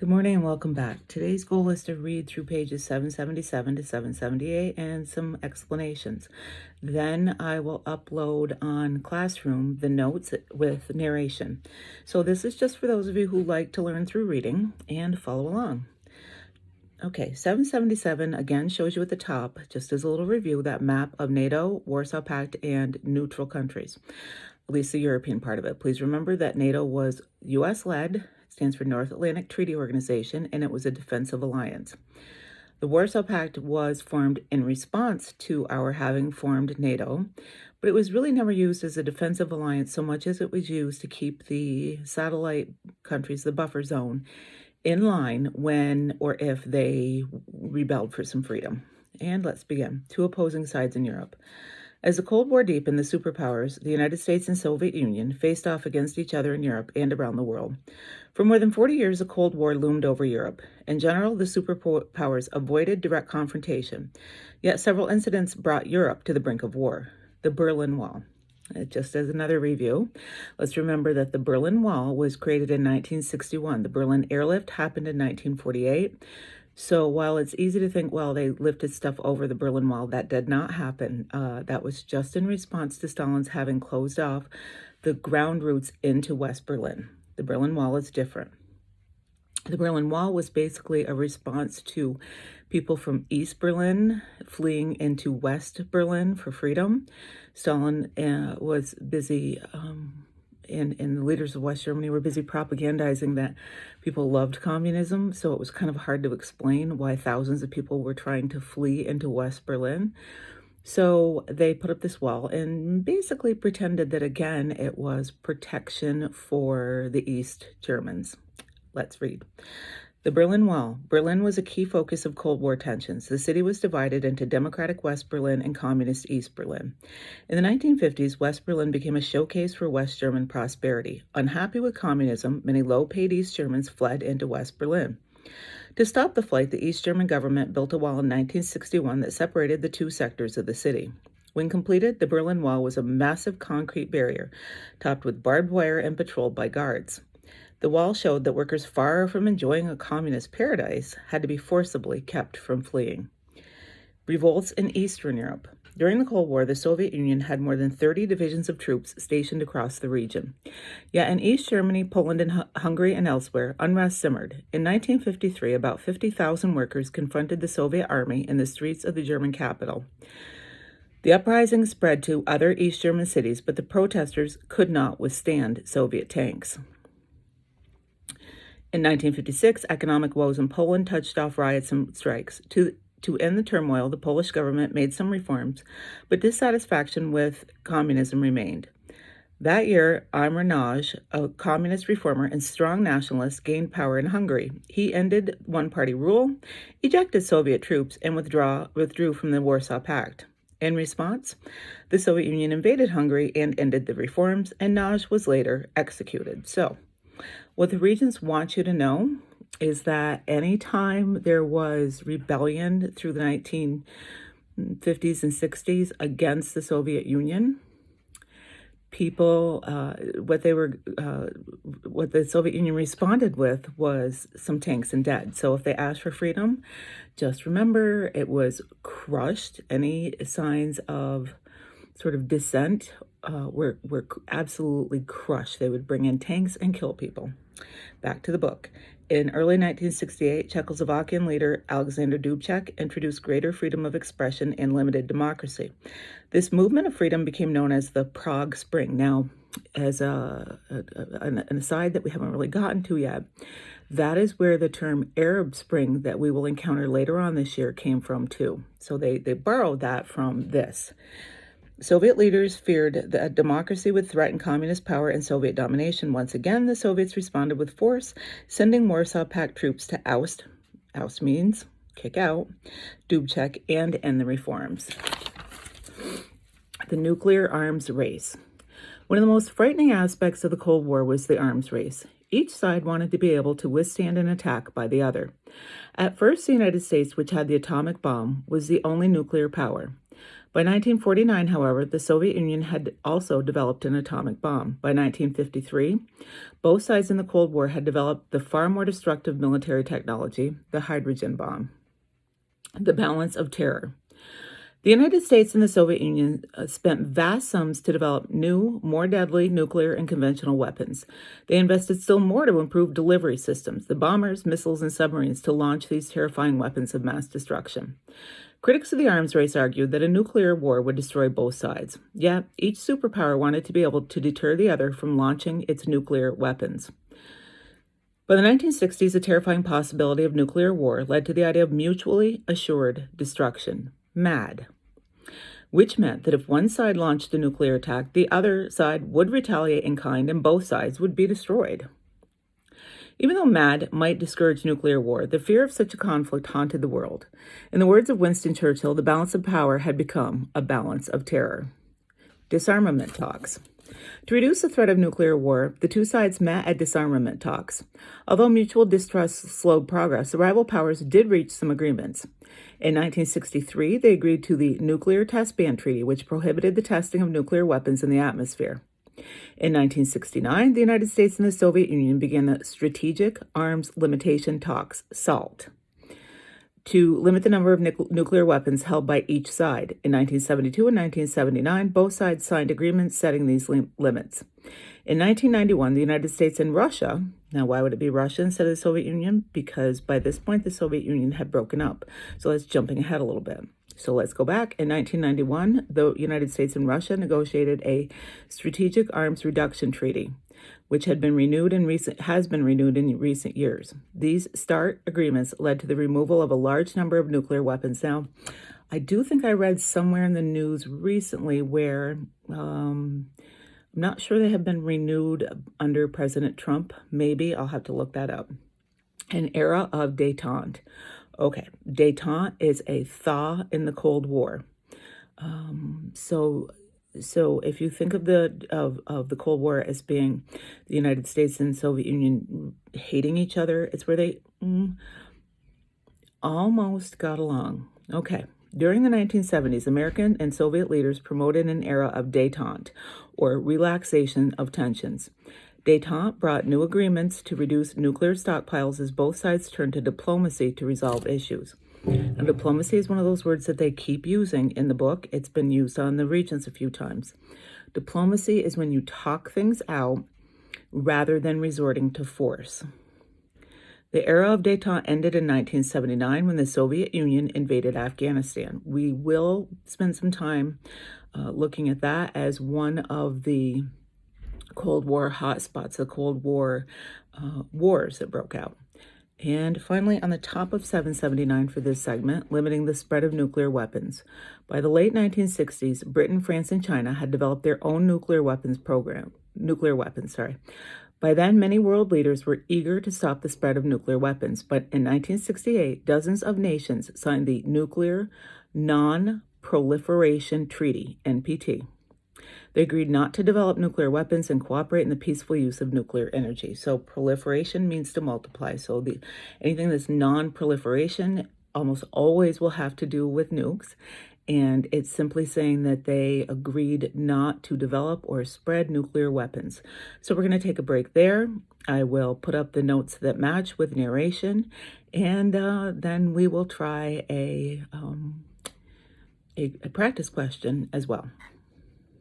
Good morning and welcome back. Today's goal is to read through pages 777 to 778 and some explanations. Then I will upload on Classroom the notes with narration. So this is just for those of you who like to learn through reading and follow along. Okay, 777 again shows you at the top, just as a little review, that map of NATO, Warsaw Pact, and neutral countries, at least the European part of it. Please remember that NATO was US-led, stands for North Atlantic Treaty Organization, and it was a defensive alliance. The Warsaw Pact was formed in response to our having formed NATO, but it was really never used as a defensive alliance so much as it was used to keep the satellite countries, the buffer zone, in line when or if they rebelled for some freedom. And let's begin. Two opposing sides in Europe. As the Cold War deepened, the superpowers, the United States and Soviet Union, faced off against each other in Europe and around the world. For more than 40 years, the Cold War loomed over Europe. In general, the superpowers avoided direct confrontation, yet several incidents brought Europe to the brink of war. The Berlin Wall. Just as another review, let's remember that the Berlin Wall was created in 1961. The Berlin Airlift happened in 1948. So while it's easy to think, well, they lifted stuff over the Berlin Wall, that did not happen. That was just in response to Stalin's having closed off the ground routes into West Berlin. The Berlin Wall is different. The Berlin Wall was basically a response to people from East Berlin fleeing into West Berlin for freedom. Stalin was busy, and the leaders of West Germany were busy propagandizing that people loved communism, so it was kind of hard to explain why thousands of people were trying to flee into West Berlin. So they put up this wall and basically pretended that, again, it was protection for the East Germans. Let's read. The Berlin Wall. Berlin was a key focus of Cold War tensions. The city was divided into democratic West Berlin and communist East Berlin. In the 1950s, West Berlin became a showcase for West German prosperity. Unhappy with communism, many low-paid East Germans fled into West Berlin. To stop the flight, the East German government built a wall in 1961 that separated the two sectors of the city. When completed, the Berlin Wall was a massive concrete barrier, topped with barbed wire and patrolled by guards. The wall showed that workers far from enjoying a communist paradise had to be forcibly kept from fleeing. Revolts in Eastern Europe. During the Cold War, the Soviet Union had more than 30 divisions of troops stationed across the region. Yet in East Germany, Poland, and Hungary, and elsewhere, unrest simmered. In 1953, about 50,000 workers confronted the Soviet army in the streets of the German capital. The uprising spread to other East German cities, but the protesters could not withstand Soviet tanks. In 1956, economic woes in Poland touched off riots and strikes. To end the turmoil, the Polish government made some reforms, but dissatisfaction with communism remained. That year, Imre Nagy, a communist reformer and strong nationalist, gained power in Hungary. He ended one-party rule, ejected Soviet troops, and withdrew from the Warsaw Pact. In response, the Soviet Union invaded Hungary and ended the reforms, and Nagy was later executed. So, what the regents want you to know is that anytime there was rebellion through the 1950s and 60s against the Soviet Union, people, what the Soviet Union responded with was some tanks and dead. So if they asked for freedom, just remember it was crushed. Any signs of sort of dissent were absolutely crushed. They would bring in tanks and kill people. Back to the book. In early 1968, Czechoslovakian leader Alexander Dubček introduced greater freedom of expression and limited democracy. This movement of freedom became known as the Prague Spring. Now, as an aside that we haven't really gotten to yet, that is where the term Arab Spring that we will encounter later on this year came from too. So they borrowed that from this. Soviet leaders feared that democracy would threaten communist power and Soviet domination. Once again, the Soviets responded with force, sending Warsaw Pact troops to oust means kick out, Dubček, and end the reforms. The nuclear arms race. One of the most frightening aspects of the Cold War was the arms race. Each side wanted to be able to withstand an attack by the other. At first, the United States, which had the atomic bomb, was the only nuclear power. By 1949, however, the Soviet Union had also developed an atomic bomb. By 1953, both sides in the Cold War had developed the far more destructive military technology, the hydrogen bomb. The balance of terror. The United States and the Soviet Union spent vast sums to develop new, more deadly nuclear and conventional weapons. They invested still more to improve delivery systems, the bombers, missiles, and submarines to launch these terrifying weapons of mass destruction. Critics of the arms race argued that a nuclear war would destroy both sides. Yet, each superpower wanted to be able to deter the other from launching its nuclear weapons. By the 1960s, the terrifying possibility of nuclear war led to the idea of mutually assured destruction, MAD, which meant that if one side launched a nuclear attack, the other side would retaliate in kind and both sides would be destroyed. Even though MAD might discourage nuclear war, the fear of such a conflict haunted the world. In the words of Winston Churchill, the balance of power had become a balance of terror. Disarmament talks. To reduce the threat of nuclear war, the two sides met at disarmament talks. Although mutual distrust slowed progress, the rival powers did reach some agreements. In 1963, they agreed to the Nuclear Test Ban Treaty, which prohibited the testing of nuclear weapons in the atmosphere. In 1969, the United States and the Soviet Union began the Strategic Arms Limitation Talks, SALT, to limit the number of nuclear weapons held by each side. In 1972 and 1979, both sides signed agreements setting these limits. In 1991, the United States and Russia, now why would it be Russia instead of the Soviet Union? Because by this point, the Soviet Union had broken up. So that's jumping ahead a little bit. So let's go back. In 1991, the United States and Russia negotiated a Strategic Arms Reduction Treaty, which has been renewed in recent years. These START agreements led to the removal of a large number of nuclear weapons. Now, I do think I read somewhere in the news recently where I'm not sure they have been renewed under President Trump. Maybe I'll have to look that up. An era of détente. Okay, détente is a thaw in the Cold War. So if you think of the Cold War as being the United States and Soviet Union hating each other, it's where they almost got along. Okay. During the 1970s, American and Soviet leaders promoted an era of détente, or relaxation of tensions. Détente brought new agreements to reduce nuclear stockpiles as both sides turned to diplomacy to resolve issues. And diplomacy is one of those words that they keep using in the book. It's been used on the Regents a few times. Diplomacy is when you talk things out rather than resorting to force. The era of détente ended in 1979 when the Soviet Union invaded Afghanistan. We will spend some time looking at that as one of the Cold War hotspots, the Cold War wars that broke out. And finally, on the top of 779 for this segment, limiting the spread of nuclear weapons. By the late 1960s, Britain, France, and China had developed their own nuclear weapons. By then, many world leaders were eager to stop the spread of nuclear weapons, but in 1968, dozens of nations signed the Nuclear Non-Proliferation Treaty, NPT. They agreed not to develop nuclear weapons and cooperate in the peaceful use of nuclear energy. So proliferation means to multiply. So anything that's non-proliferation almost always will have to do with nukes. And it's simply saying that they agreed not to develop or spread nuclear weapons. So we're going to take a break there. I will put up the notes that match with narration, and then we will try a practice question as well.